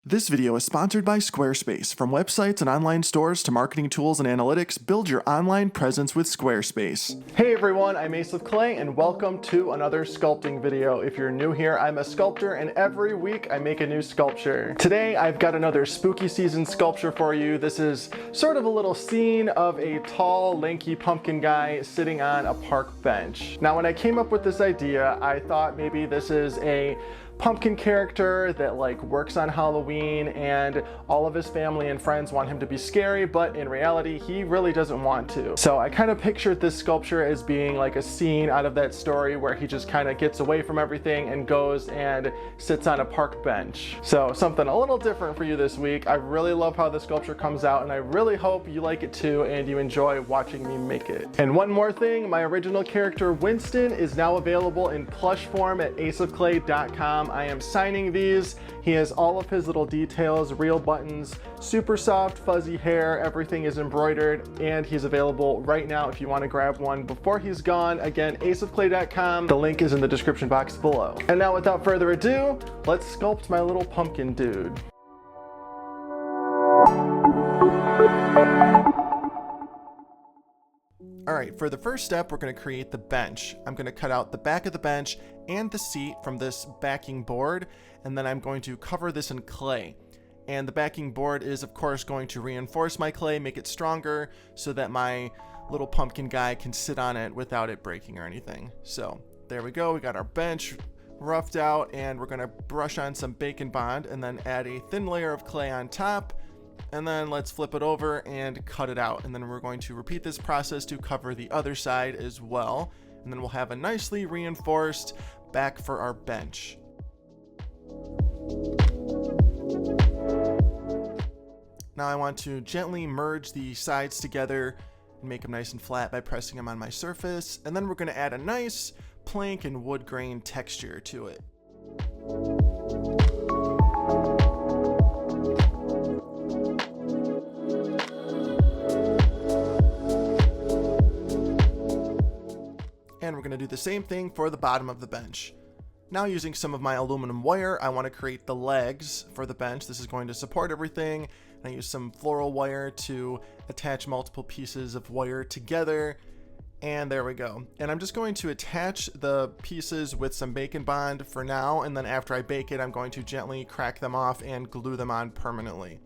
This video is sponsored by Squarespace. From websites and online stores to marketing tools and analytics, build your online presence with Squarespace. Hey everyone, I'm Ace of Clay and welcome to another sculpting video. If you're new here, I'm a sculptor and every week I make a new sculpture. Today I've got another spooky season sculpture for you. This is sort of a little scene of a tall, lanky pumpkin guy sitting on a park bench. Now when I came up with this idea, I thought maybe this is a pumpkin character that works on Halloween and all of his family and friends want him to be scary, but in reality he really doesn't want to. So I kind of pictured this sculpture as being like a scene out of that story where he just kind of gets away from everything and goes and sits on a park bench. So something a little different for you this week. I really love how the sculpture comes out and I really hope you like it too and you enjoy watching me make it. And one more thing, my original character Winston is now available in plush form at aceofclay.com. I am signing these. He has all of his little details, real buttons, super soft fuzzy hair, everything is embroidered, and he's available right now if you want to grab one before he's gone. Again, aceofclay.com. The link is in the description box below. And now without further ado, let's sculpt my little pumpkin dude. Alright, for the first step, we're going to create the bench. I'm going to cut out the back of the bench and the seat from this backing board, and then I'm going to cover this in clay. And the backing board is, of course, going to reinforce my clay, make it stronger, so that my little pumpkin guy can sit on it without it breaking or anything. So, there we go. We got our bench roughed out, and we're going to brush on some Bacon Bond, and then add a thin layer of clay on top. And then let's flip it over and cut it out. And then we're going to repeat this process to cover the other side as well. And then we'll have a nicely reinforced back for our bench. Now I want to gently merge the sides together and make them nice and flat by pressing them on my surface. And then we're going to add a nice plank and wood grain texture to it. And we're going to do the same thing for the bottom of the bench. Now using some of my aluminum wire, I want to create the legs for the bench. This is going to support everything. And I use some floral wire to attach multiple pieces of wire together. And there we go. And I'm just going to attach the pieces with some Bacon Bond for now. And then after I bake it, I'm going to gently crack them off and glue them on permanently.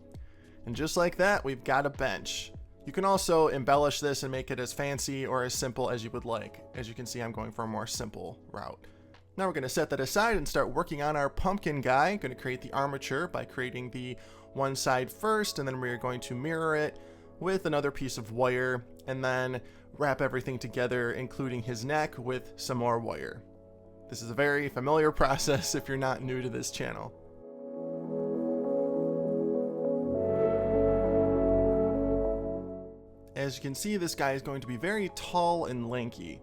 And just like that, we've got a bench. You can also embellish this and make it as fancy or as simple as you would like. As you can see, I'm going for a more simple route. Now we're going to set that aside and start working on our pumpkin guy. I'm going to create the armature by creating the one side first, and then we're going to mirror it with another piece of wire, and then wrap everything together, including his neck, with some more wire. This is a very familiar process if you're not new to this channel. As you can see, this guy is going to be very tall and lanky.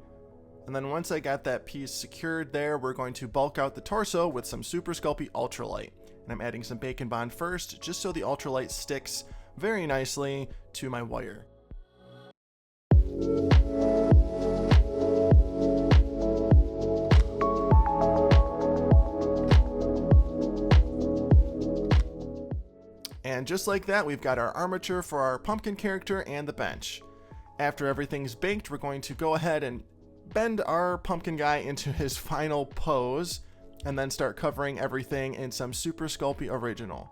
And then once I got that piece secured there, we're going to bulk out the torso with some Super Sculpey Ultralight. And I'm adding some Bacon Bond first, just so the Ultralight sticks very nicely to my wire. And just like that, we've got our armature for our pumpkin character and the bench. After everything's baked, we're going to go ahead and bend our pumpkin guy into his final pose, and then start covering everything in some Super Sculpey Original.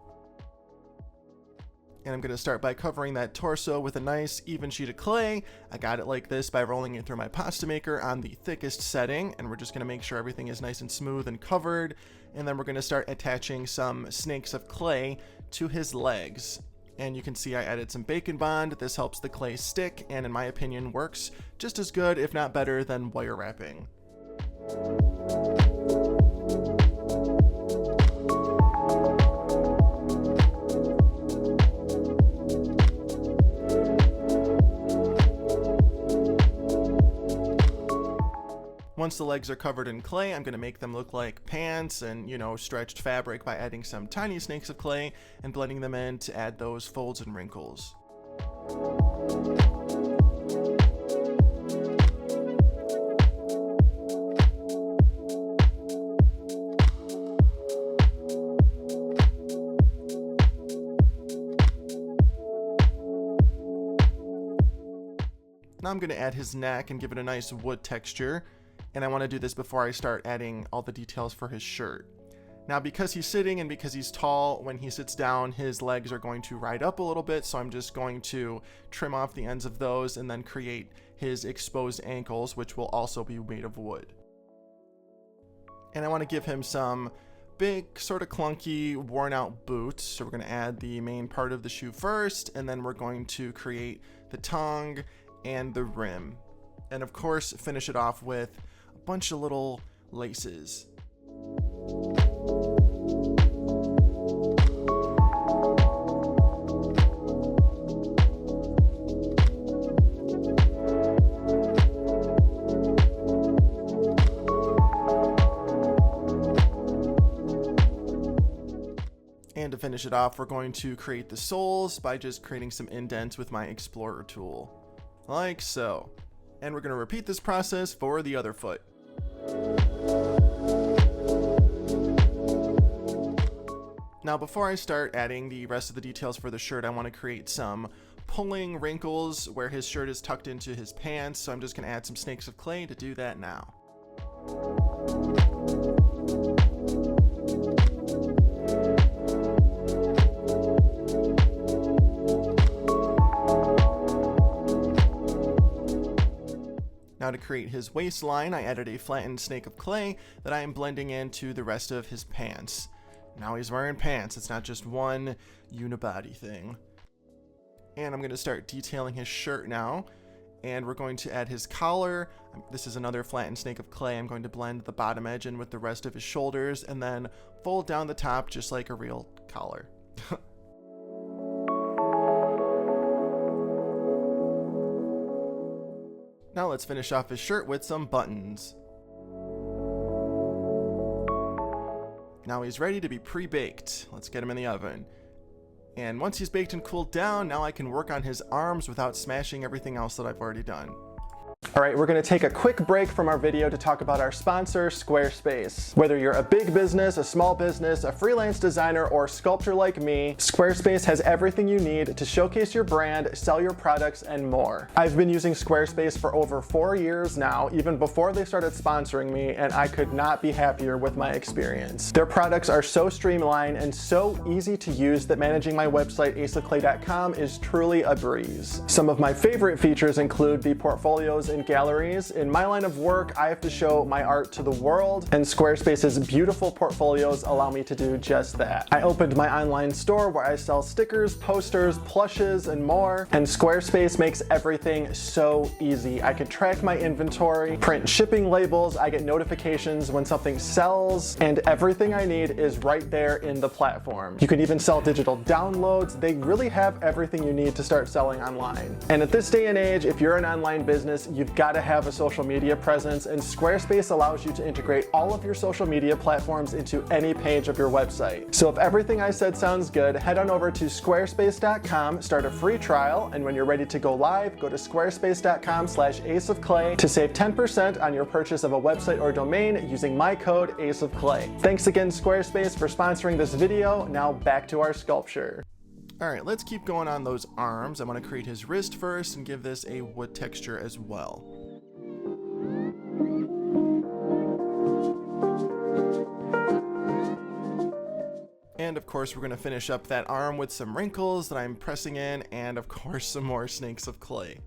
And I'm going to start by covering that torso with a nice even sheet of clay. I got it like this by rolling it through my pasta maker on the thickest setting, and we're just going to make sure everything is nice and smooth and covered. And then we're going to start attaching some snakes of clay to his legs. And you can see I added some Bacon Bond. This helps the clay stick and in my opinion works just as good, if not better, than wire wrapping. Once the legs are covered in clay, I'm going to make them look like pants and, stretched fabric by adding some tiny snakes of clay and blending them in to add those folds and wrinkles. Now I'm going to add his neck and give it a nice wood texture. And I want to do this before I start adding all the details for his shirt. Now, because he's sitting and because he's tall, when he sits down, his legs are going to ride up a little bit. So I'm just going to trim off the ends of those and then create his exposed ankles, which will also be made of wood. And I want to give him some big, sort of clunky, worn out boots. So we're going to add the main part of the shoe first, and then we're going to create the tongue and the rim. And of course, finish it off with a bunch of little laces. And to finish it off, we're going to create the soles by just creating some indents with my Explorer tool, like so. And we're going to repeat this process for the other foot. Now, before I start adding the rest of the details for the shirt, I want to create some pulling wrinkles where his shirt is tucked into his pants. So I'm just going to add some snakes of clay to do that now. Now to create his waistline, I added a flattened snake of clay that I am blending into the rest of his pants. Now he's wearing pants, it's not just one unibody thing. And I'm going to start detailing his shirt now. And we're going to add his collar. This is another flattened snake of clay. I'm going to blend the bottom edge in with the rest of his shoulders and then fold down the top just like a real collar. Now let's finish off his shirt with some buttons. Now he's ready to be pre-baked. Let's get him in the oven. And once he's baked and cooled down, now I can work on his arms without smashing everything else that I've already done. All right, we're going to take a quick break from our video to talk about our sponsor, Squarespace. Whether you're a big business, a small business, a freelance designer, or sculptor like me, Squarespace has everything you need to showcase your brand, sell your products, and more. I've been using Squarespace for over 4 years now, even before they started sponsoring me, and I could not be happier with my experience. Their products are so streamlined and so easy to use that managing my website, aceofclay.com, is truly a breeze. Some of my favorite features include the portfolios and galleries. In my line of work, I have to show my art to the world, and Squarespace's beautiful portfolios allow me to do just that. I opened my online store where I sell stickers, posters, plushes, and more, and Squarespace makes everything so easy. I can track my inventory, print shipping labels, I get notifications when something sells, and everything I need is right there in the platform. You can even sell digital downloads. They really have everything you need to start selling online. And at this day and age, if you're an online business, you've got to have a social media presence, and Squarespace allows you to integrate all of your social media platforms into any page of your website. So if everything I said sounds good, head on over to squarespace.com, start a free trial, and when you're ready to go live, go to squarespace.com/aceofclay to save 10% on your purchase of a website or domain using my code ACEOFCLAY. Thanks again, Squarespace, for sponsoring this video. Now back to our sculpture. All right, let's keep going on those arms. I want to create his wrist first and give this a wood texture as well. And of course, we're going to finish up that arm with some wrinkles that I'm pressing in, and of course, some more snakes of clay.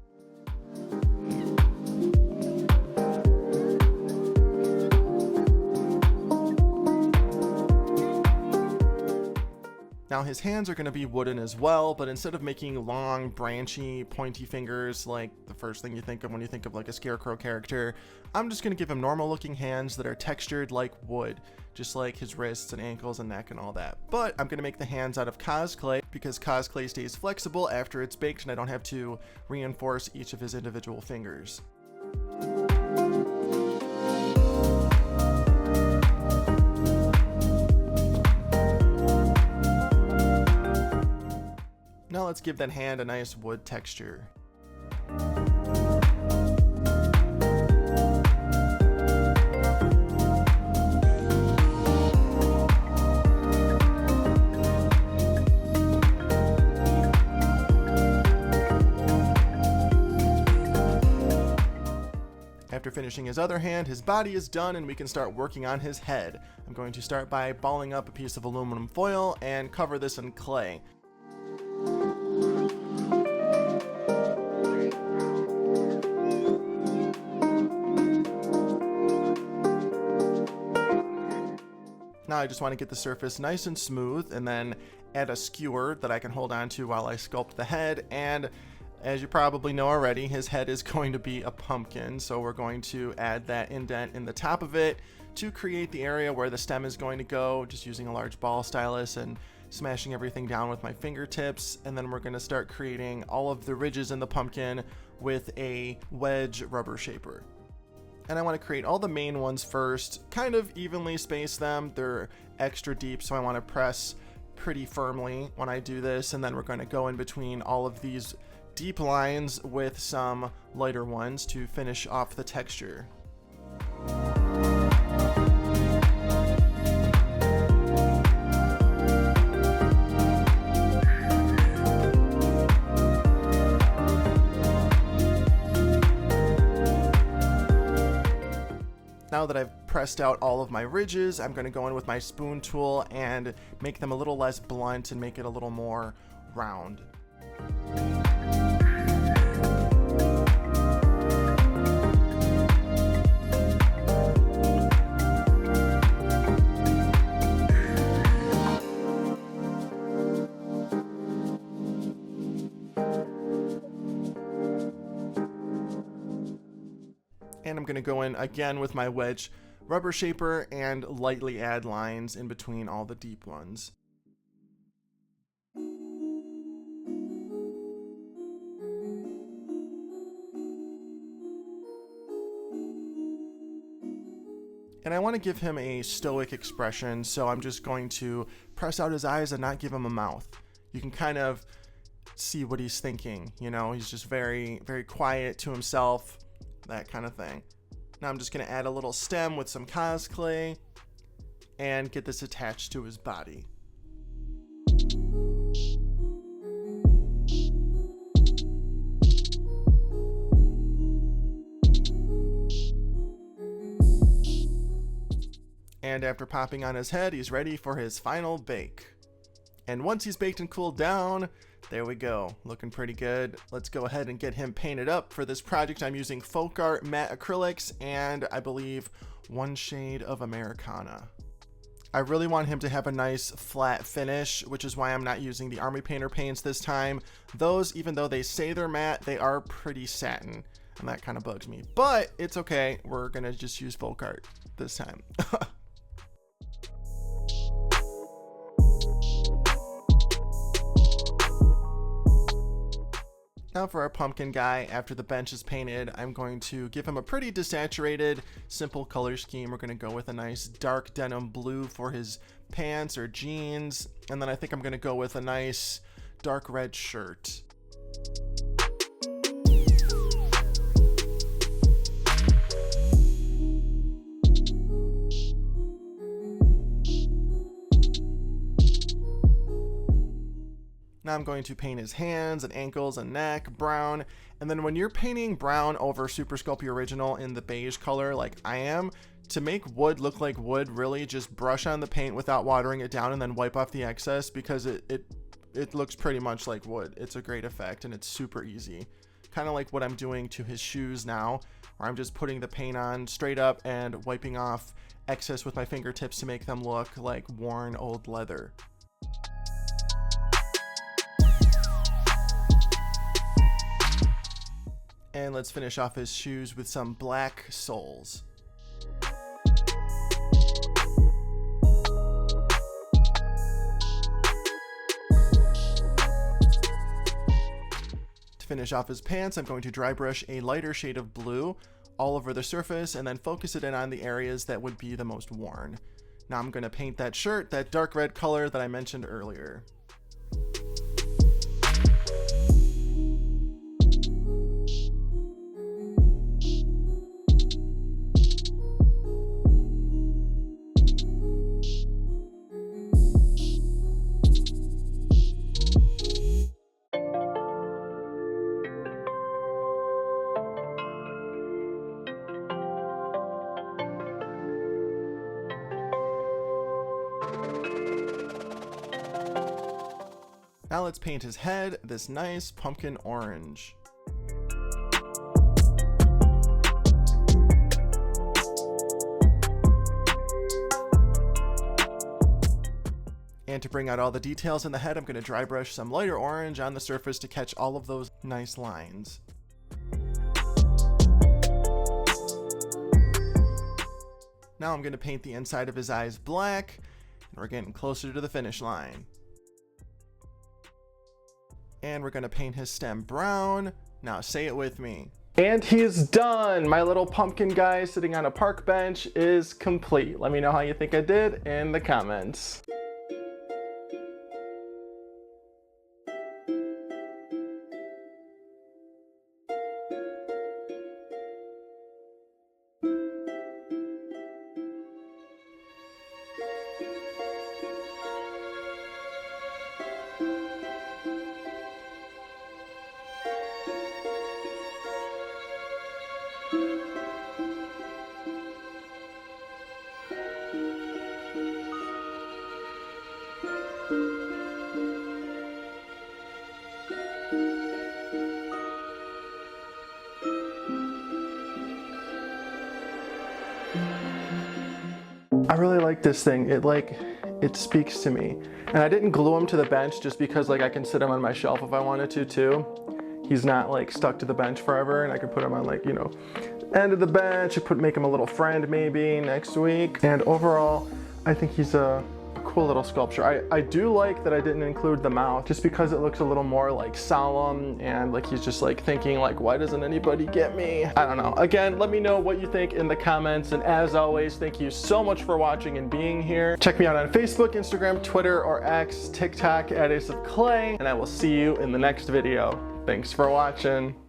Now his hands are going to be wooden as well, but instead of making long, branchy, pointy fingers like the first thing you think of when you think of like a scarecrow character, I'm just going to give him normal looking hands that are textured like wood, just like his wrists and ankles and neck and all that. But I'm going to make the hands out of clay because clay stays flexible after it's baked and I don't have to reinforce each of his individual fingers. Now let's give that hand a nice wood texture. After finishing his other hand, his body is done and we can start working on his head. I'm going to start by balling up a piece of aluminum foil and cover this in clay. Now I just want to get the surface nice and smooth and then add a skewer that I can hold on to while I sculpt the head. And as you probably know already, his head is going to be a pumpkin, so we're going to add that indent in the top of it to create the area where the stem is going to go, just using a large ball stylus and smashing everything down with my fingertips. And then we're going to start creating all of the ridges in the pumpkin with a wedge rubber shaper. And I want to create all the main ones first, kind of evenly space them. They're extra deep, so I want to press pretty firmly when I do this. And then we're going to go in between all of these deep lines with some lighter ones to finish off the texture. Now that I've pressed out all of my ridges, I'm going to go in with my spoon tool and make them a little less blunt and make it a little more round. And I'm going to go in again with my wedge rubber shaper and lightly add lines in between all the deep ones. And I want to give him a stoic expression, so I'm just going to press out his eyes and not give him a mouth. You can kind of see what he's thinking, you know, he's just very, very quiet to himself. That kind of thing. Now I'm just going to add a little stem with some cos clay and get this attached to his body. And after popping on his head, he's ready for his final bake. And once he's baked and cooled down, there we go, looking pretty good. Let's go ahead and get him painted up. For this project, I'm using Folk Art matte acrylics and I believe one shade of Americana. I really want him to have a nice flat finish, which is why I'm not using the Army Painter paints this time. Those, even though they say they're matte, they are pretty satin, and that kind of bugs me. But it's okay, we're gonna just use Folk Art this time. Now for our pumpkin guy, after the bench is painted, I'm going to give him a pretty desaturated, simple color scheme. We're going to go with a nice dark denim blue for his pants or jeans, and then I think I'm going to go with a nice dark red shirt. Now I'm going to paint his hands and ankles and neck brown. And then when you're painting brown over Super Sculpt Original in the beige color like I am, to make wood look like wood, really just brush on the paint without watering it down and then wipe off the excess, because it looks pretty much like wood. It's a great effect and it's super easy. Kind of like what I'm doing to his shoes now, where I'm just putting the paint on straight up and wiping off excess with my fingertips to make them look like worn old leather. And let's finish off his shoes with some black soles. To finish off his pants, I'm going to dry brush a lighter shade of blue all over the surface and then focus it in on the areas that would be the most worn. Now I'm going to paint that shirt, that dark red color that I mentioned earlier. Now let's paint his head this nice pumpkin orange. And to bring out all the details in the head, I'm going to dry brush some lighter orange on the surface to catch all of those nice lines. Now I'm going to paint the inside of his eyes black, and we're getting closer to the finish line. And we're going to paint his stem brown. Now say it with me. And he's done! My little pumpkin guy sitting on a park bench is complete. Let me know how you think I did in the comments. I really like this thing. It speaks to me. And I didn't glue him to the bench just because I can sit him on my shelf if I wanted to too. He's not stuck to the bench forever, and I could put him on end of the bench, make him a little friend maybe next week. And overall, I think he's a cool little sculpture. I do like that I didn't include the mouth just because it looks a little more solemn, and he's just thinking why doesn't anybody get me? I don't know. Again, let me know what you think in the comments, and as always, thank you so much for watching and being here. Check me out on Facebook, Instagram, Twitter, or X, TikTok at Ace of Clay, and I will see you in the next video. Thanks for watching.